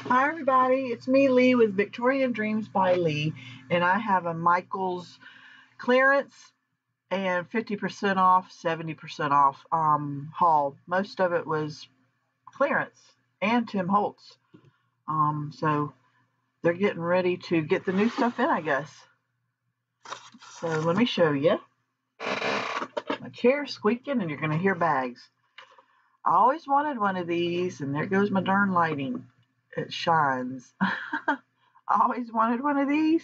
Hi everybody, it's me Leigh with Victorian Dreams by Leigh, and I have a Michael's clearance and 50% off, 70% off haul. Most of it was clearance and Tim Holtz. So they're getting ready to get the new stuff in, I guess. So let me show you. My chair's squeaking and you're going to hear bags. I always wanted one of these, and there goes my darn lighting. It shines. I always wanted one of these,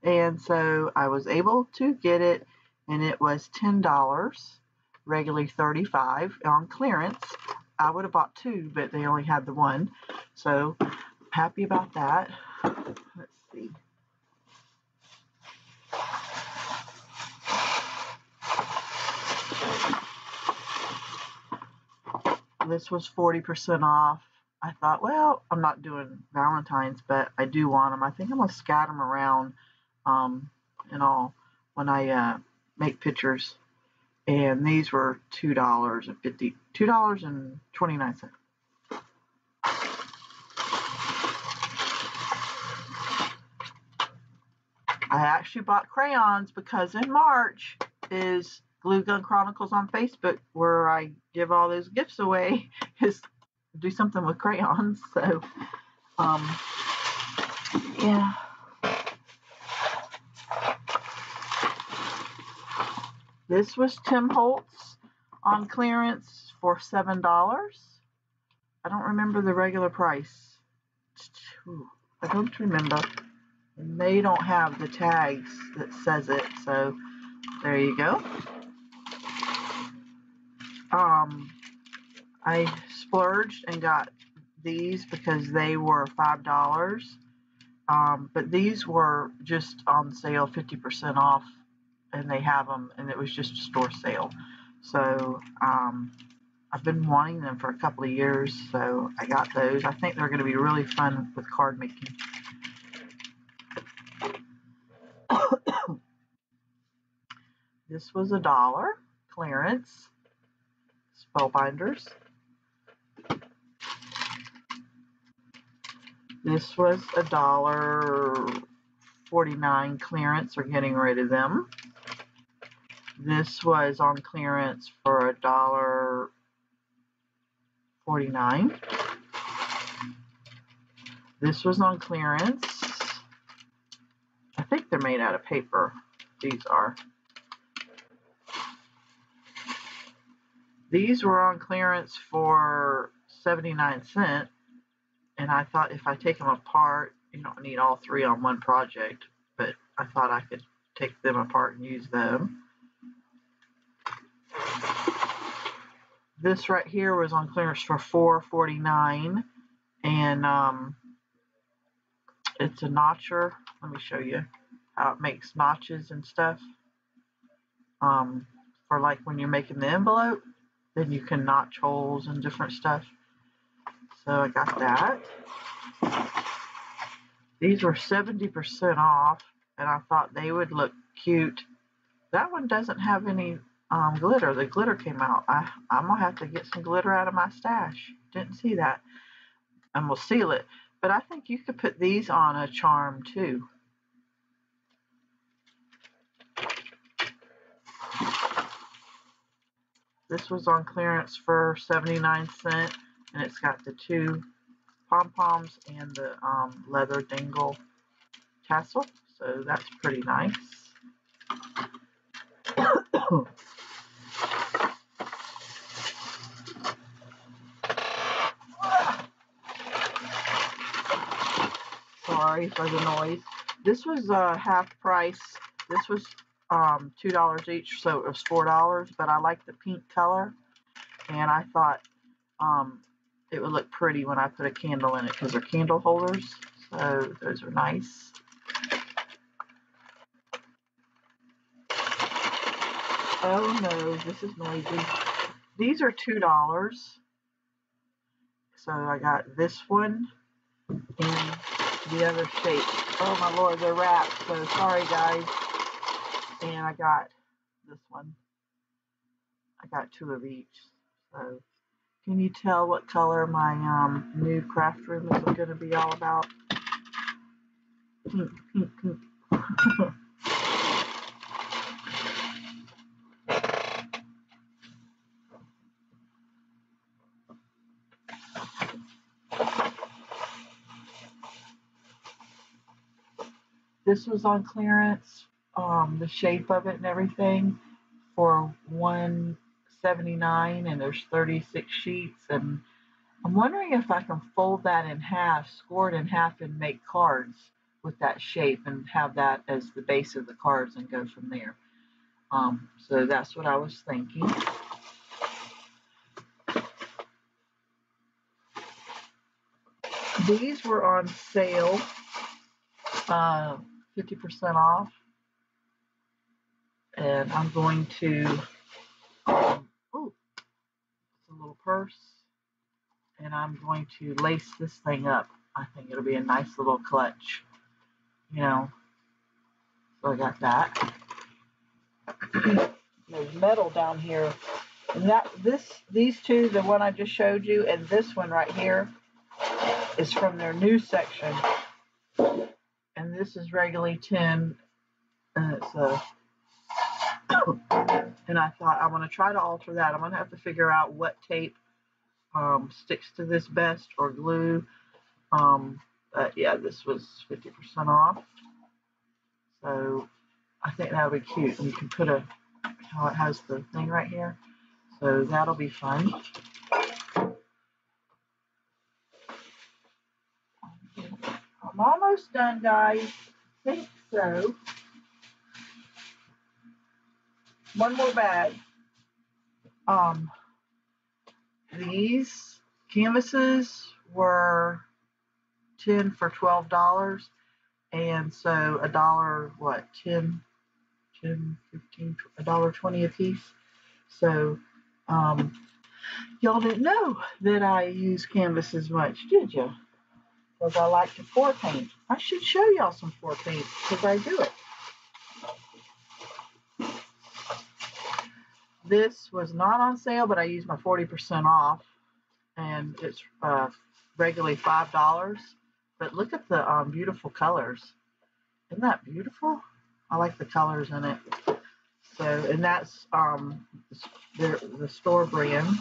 and so I was able to get it, and it was $10, regularly $35 on clearance. I would have bought two, but they only had the one, so I'm happy about that. Let's see. This was 40% off. I thought, well, I'm not doing Valentine's, but I do want them. I think I'm going to scatter them around and all when I make pictures. And these were $2.29. I actually bought crayons because in March is Glue Gun Chronicles on Facebook, where I give all those gifts away. Is do something with crayons. So yeah. This was Tim Holtz on clearance for $7. I don't remember the regular price. I don't remember. And they don't have the tags that says it, so there you go. I splurged and got these because they were $5. But these were just on sale, 50% off, and they have them, and it was just a store sale. So I've been wanting them for a couple of years, so I got those. I think they're going to be really fun with card making. This was $1 clearance spellbinders. This was $1.49 clearance, or getting rid of them. This was on clearance for $1.49. This was on clearance. I think they're made out of paper. These are. These were on clearance for 79¢, and I thought if I take them apart, you don't need all three on one project, but I thought I could take them apart and use them. This right here was on clearance for $4.49, and it's a notcher. Let me show you how it makes notches and stuff. For like when you're making the envelope, then you can notch holes and different stuff. So I got that. These were 70% off, and I thought they would look cute. That one doesn't have any glitter. The glitter came out. I'm gonna have to get some glitter out of my stash. Didn't see that. And we'll seal it. But I think you could put these on a charm too. This was on clearance for 79¢, and it's got the two pom-poms and the leather dangle tassel, so that's pretty nice. Sorry for the noise. This was half price. This was $2 each, so it was $4, but I like the pink color, and I thought it would look pretty when I put a candle in it, because they're candle holders, so those are nice. Oh no, this is noisy. These are $2, so I got this one and the other shape. Oh my lord, they're wrapped, so sorry guys. And I got this one. I got two of each, so Can you tell what color my new craft room is going to be all about? Pink, pink, pink. This was on clearance, the shape of it and everything, for $179, and there's 36 sheets. And I'm wondering if I can fold that in half, score it in half, and make cards with that shape and have that as the base of the cards and go from there. So that's what I was thinking. These were on sale, 50% off. And I'm going to, oh, it's a little purse. And I'm going to lace this thing up. I think it'll be a nice little clutch, you know. So I got that. There's metal down here. And these two, the one I just showed you, and this one right here, is from their new section. And this is regularly 10, and it's a, and I thought I want to try to alter that. I'm going to have to figure out what tape sticks to this best, or glue. But yeah, this was 50% off. So I think that would be cute. And you can put how it has the thing right here. So that'll be fun. I'm almost done, guys. I think so. One more bag. These canvases were 10 for $12, and so $1, what, 10, 15, $1.20 a piece. So y'all didn't know that I use canvases much, did you? Because I like to pour paint. I should show y'all some pour paint because I do it. This was not on sale, but I used my 40% off, and it's regularly $5. But look at the beautiful colors. Isn't that beautiful? I like the colors in it. So, and that's the store brand.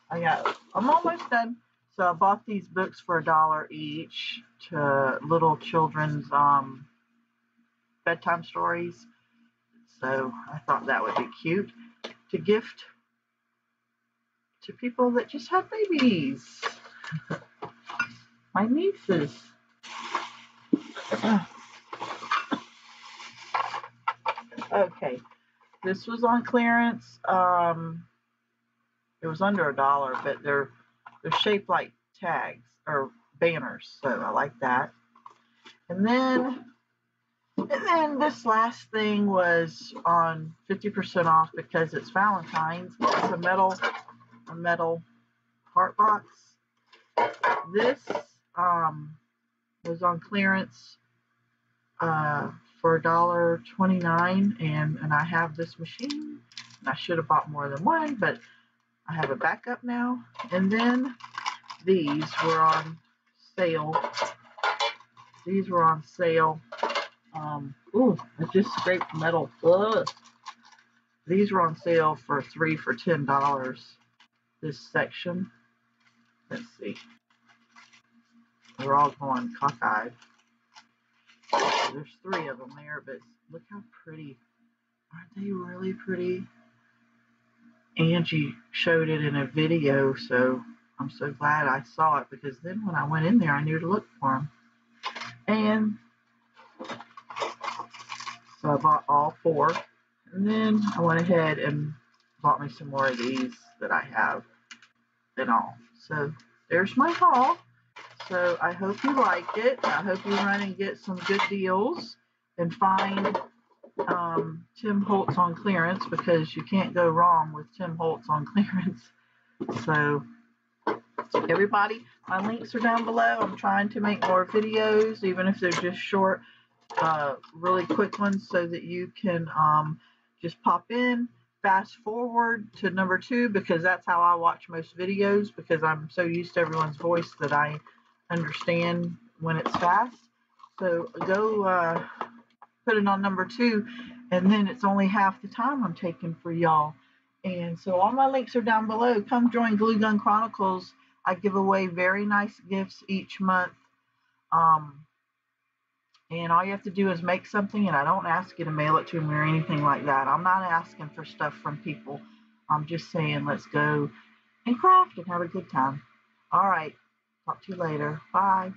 I'm almost done. So I bought these books for $1 each to little children's bedtime stories. So I thought that would be cute to gift to people that just have babies. My nieces. Okay, this was on clearance. It was under $1, but they're shaped like tags or banners, so I like that. And then this last thing was on 50% off because it's Valentine's. It's a metal heart box. This was on clearance for $1.29, and I have this machine. And I should have bought more than one, but I have a backup now. And then these were on sale. These were on sale. Ooh, I just scraped metal. Ugh. These were on sale for 3 for $10. This section. Let's see. They're all going cockeyed. There's 3 of them there, but look how pretty. Aren't they really pretty? Angie showed it in a video, so I'm so glad I saw it, because then when I went in there, I knew to look for them. And so I bought all 4. And then I went ahead and bought me some more of these that I have and all. So there's my haul. So I hope you liked it. I hope you run and get some good deals and find Tim Holtz on clearance, because you can't go wrong with Tim Holtz on clearance. So everybody, my links are down below. I'm trying to make more videos, even if they're just short, really quick ones, so that you can just pop in, fast forward to number 2 because that's how I watch most videos, because I'm so used to everyone's voice that I understand when it's fast. So go put it on number 2, and then it's only half the time I'm taking for y'all. And so all my links are down below. Come join Glue Gun Chronicles. I give away very nice gifts each month. And all you have to do is make something, and I don't ask you to mail it to me or anything like that. I'm not asking for stuff from people. I'm just saying, let's go and craft and have a good time. All right. Talk to you later. Bye.